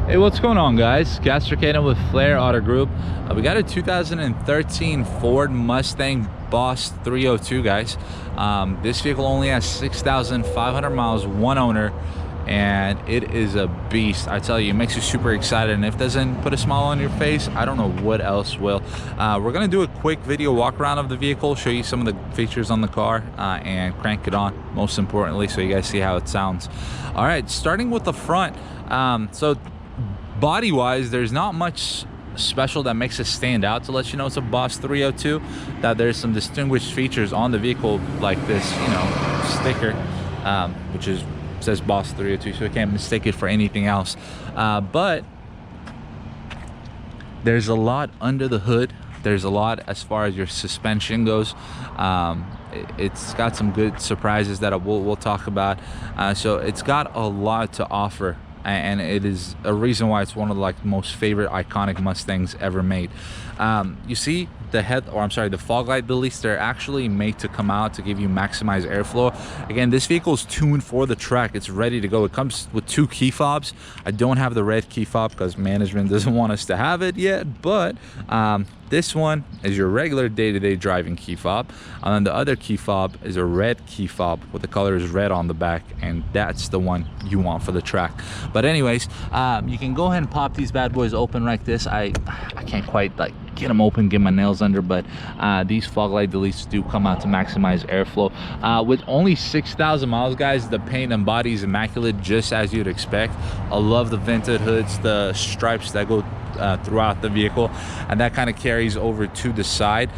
Hey, what's going on, guys? Caster Caden with Flair Auto Group. We got a 2013 Ford Mustang Boss 302, guys. This vehicle only has 6,500 miles, one owner, and it is a beast. I tell you, it makes you super excited, and if it doesn't put a smile on your face, I don't know what else will. We're gonna do a quick video walk around of the vehicle, show you some of the features on the car, and crank it on, most importantly, so you guys see how it sounds. All right, starting with the front. So body wise, there's not much special that makes it stand out to let you know it's a Boss 302. That there's some distinguished features on the vehicle, like this, you know, sticker, which says Boss 302, so you can't mistake it for anything else. But there's a lot under the hood. There's a lot as far as your suspension goes. It's got some good surprises that we'll talk about. So it's got a lot to offer, and it is a reason why it's one of the most favorite iconic Mustangs ever made. You see the fog light release, they're actually made to come out to give you maximized airflow. Again, this vehicle is tuned for the track. It's ready to go. It comes with 2 key fobs. I don't have the red key fob because management doesn't want us to have it yet, but this one is your regular day-to-day driving key fob, and then the other key fob is a red key fob with the color is red on the back, and that's the one you want for the track. But anyways, you can go ahead and pop these bad boys open like this. I can't quite get them open, get my nails under, but these fog light deletes do come out to maximize airflow. With only 6,000 miles, guys, the paint and body is immaculate, just as you'd expect. I love the vented hoods, the stripes that go throughout the vehicle, and that kind of carries over to the side.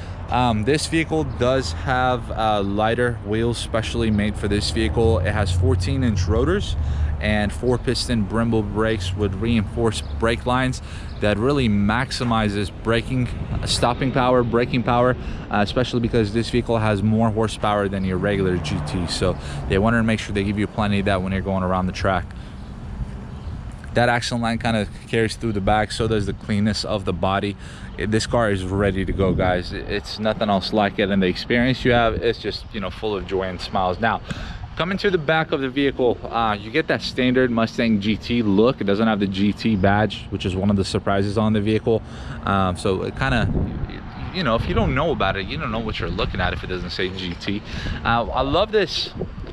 This vehicle does have lighter wheels specially made for this vehicle. It has 14-inch rotors and 4-piston Brembo brakes with reinforced brake lines that really maximizes stopping power, braking power, especially because this vehicle has more horsepower than your regular GT. So they wanted to make sure they give you plenty of that when you're going around the track. That accent line kind of carries through the back, so does the cleanness of the body. This car is ready to go, guys. It's nothing else like it, and the experience you have is just, you know, full of joy and smiles. Now, coming to the back of the vehicle, you get that standard Mustang GT look. It doesn't have the GT badge, which is one of the surprises on the vehicle. So it kind of, you know, if you don't know about it, you don't know what you're looking at if it doesn't say GT. I love this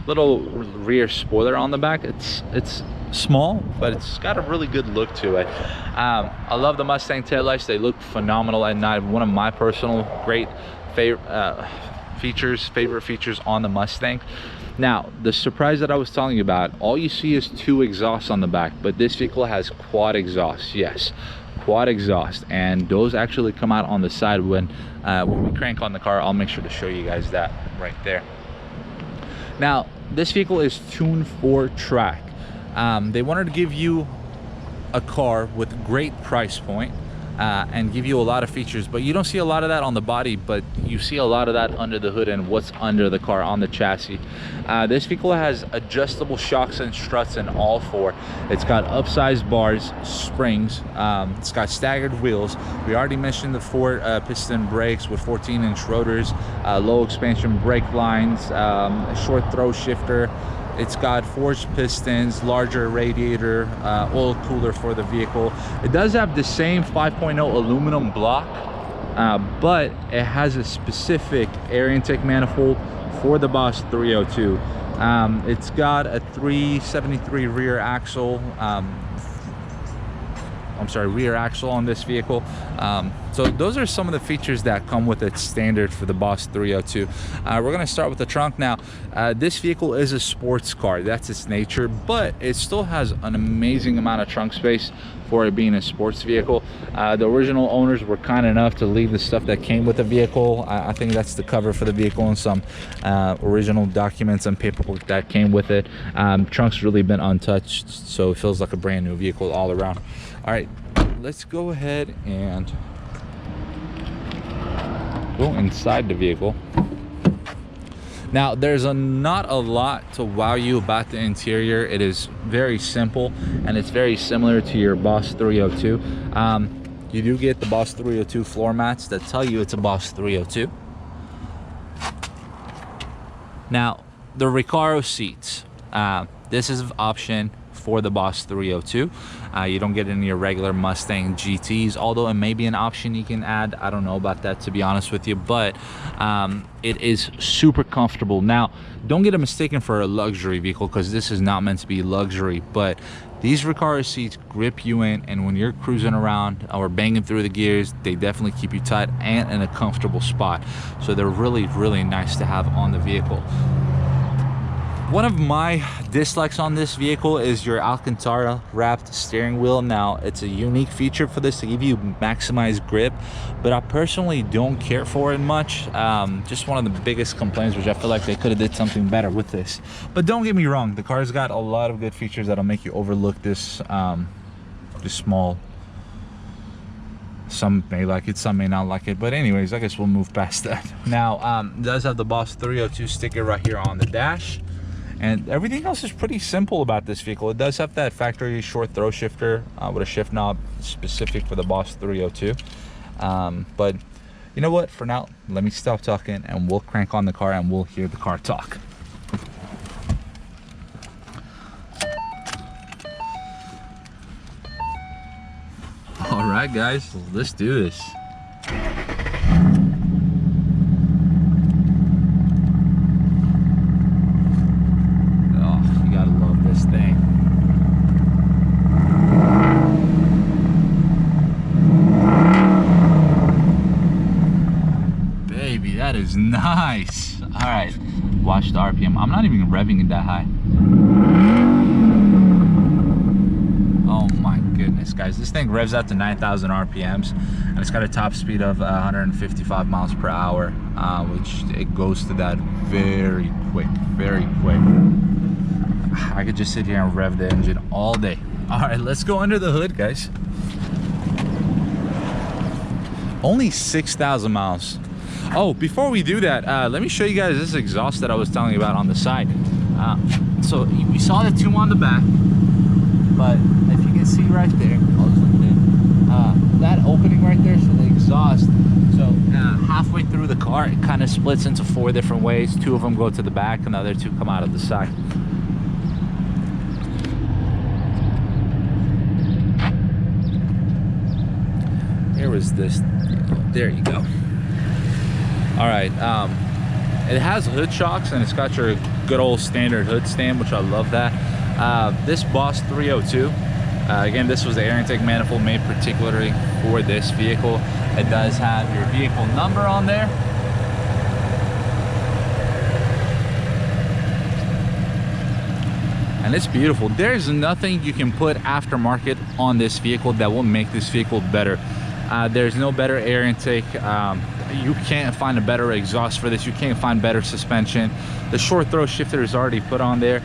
little rear spoiler on the back. It's small, but it's got a really good look to it. I love the Mustang taillights. They look phenomenal at night. One of my personal favorite features on the Mustang. Now, the surprise that I was telling you about, all you see is 2 exhausts on the back, but this vehicle has quad exhausts. Yes, quad exhaust, and those actually come out on the side. When we crank on the car, I'll make sure to show you guys that right there. Now, this vehicle is tuned for track. They wanted to give you a car with a great price point and give you a lot of features, but you don't see a lot of that on the body, but you see a lot of that under the hood and what's under the car on the chassis. This vehicle has adjustable shocks and struts in all 4. It's got upsized bars, springs, it's got staggered wheels. We already mentioned the 4-piston brakes with 14-inch rotors, low expansion brake lines, short throw shifter. It's got forged pistons, larger radiator, oil cooler for the vehicle. It does have the same 5.0 aluminum block, but it has a specific air intake manifold for the Boss 302. It's got a 373 rear axle. Rear axle on this vehicle. So those are some of the features that come with it standard for the Boss 302. We're going to start with the trunk now. This vehicle is a sports car, that's its nature, but it still has an amazing amount of trunk space for it being a sports vehicle. The original owners were kind enough to leave the stuff that came with the vehicle. I think that's the cover for the vehicle and some original documents and paperwork that came with it. Trunk's really been untouched, so it feels like a brand new vehicle all around. All right, let's go ahead and go inside the vehicle. Now, there's not a lot to wow you about the interior. It is very simple, and it's very similar to your Boss 302. You do get the Boss 302 floor mats that tell you it's a Boss 302. Now, the Recaro seats. This is an option for the Boss 302. You don't get any regular Mustang GTs, although it may be an option you can add. I don't know about that, to be honest with you, but it is super comfortable. Now, don't get it mistaken for a luxury vehicle, because this is not meant to be luxury, but these Recaro seats grip you in, and when you're cruising around or banging through the gears, they definitely keep you tight and in a comfortable spot. So they're really, really nice to have on the vehicle. One of my dislikes on this vehicle is your Alcantara wrapped steering wheel. Now, it's a unique feature for this to give you maximized grip, but I personally don't care for it much. Just one of the biggest complaints, which I feel like they could have did something better with this. But don't get me wrong, the car's got a lot of good features that'll make you overlook this small. Some may like it, some may not like it, but anyways, I guess we'll move past that. Now, it does have the Boss 302 sticker right here on the dash. And everything else is pretty simple about this vehicle. It does have that factory short throw shifter with a shift knob specific for the Boss 302. But you know what? For now, let me stop talking and we'll crank on the car and we'll hear the car talk. All right, guys, let's do this. Thing. Baby, that is nice. All right, watch the RPM. I'm not even revving it that high. Oh my goodness, guys, this thing revs out to 9,000 RPMs, and it's got a top speed of 155 miles per hour, which it goes to that very quick, very quick. I could just sit here and rev the engine all day. All right, let's go under the hood, guys. Only 6,000 miles. Oh, before we do that, let me show you guys this exhaust that I was telling you about on the side. So we saw the two on the back, but if you can see right there, I'll just look there, that opening right there, so the exhaust. So halfway through the car, it kind of splits into 4 different ways. 2 of them go to the back, and the other 2 come out of the side. Here was this. There you go. All right, it has hood shocks, and it's got your good old standard hood stand, which I love that. This Boss 302, again, this was the air intake manifold made particularly for this vehicle. It does have your vehicle number on there. And it's beautiful. There's nothing you can put aftermarket on this vehicle that will make this vehicle better. There's no better air intake. You can't find a better exhaust for this. You can't find better suspension. The short throw shifter is already put on there,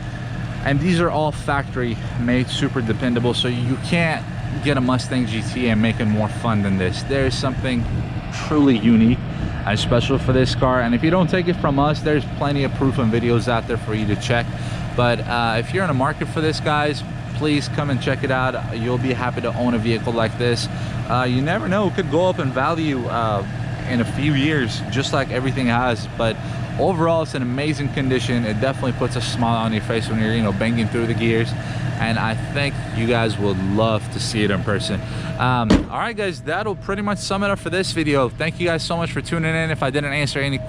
and these are all factory made, super dependable. So you can't get a Mustang GT and make it more fun than this. There's something truly unique and special for this car, and if you don't take it from us, there's plenty of proof and videos out there for you to check. But if you're in a market for this, guys, please come and check it out. You'll be happy to own a vehicle like this. You never know, it could go up in value in a few years, just like everything has. But overall, it's an amazing condition. It definitely puts a smile on your face when you're, you know, banging through the gears, and I think you guys would love to see it in person. All right, guys, that'll pretty much sum it up for this video. Thank you guys so much for tuning in. If I didn't answer any questions,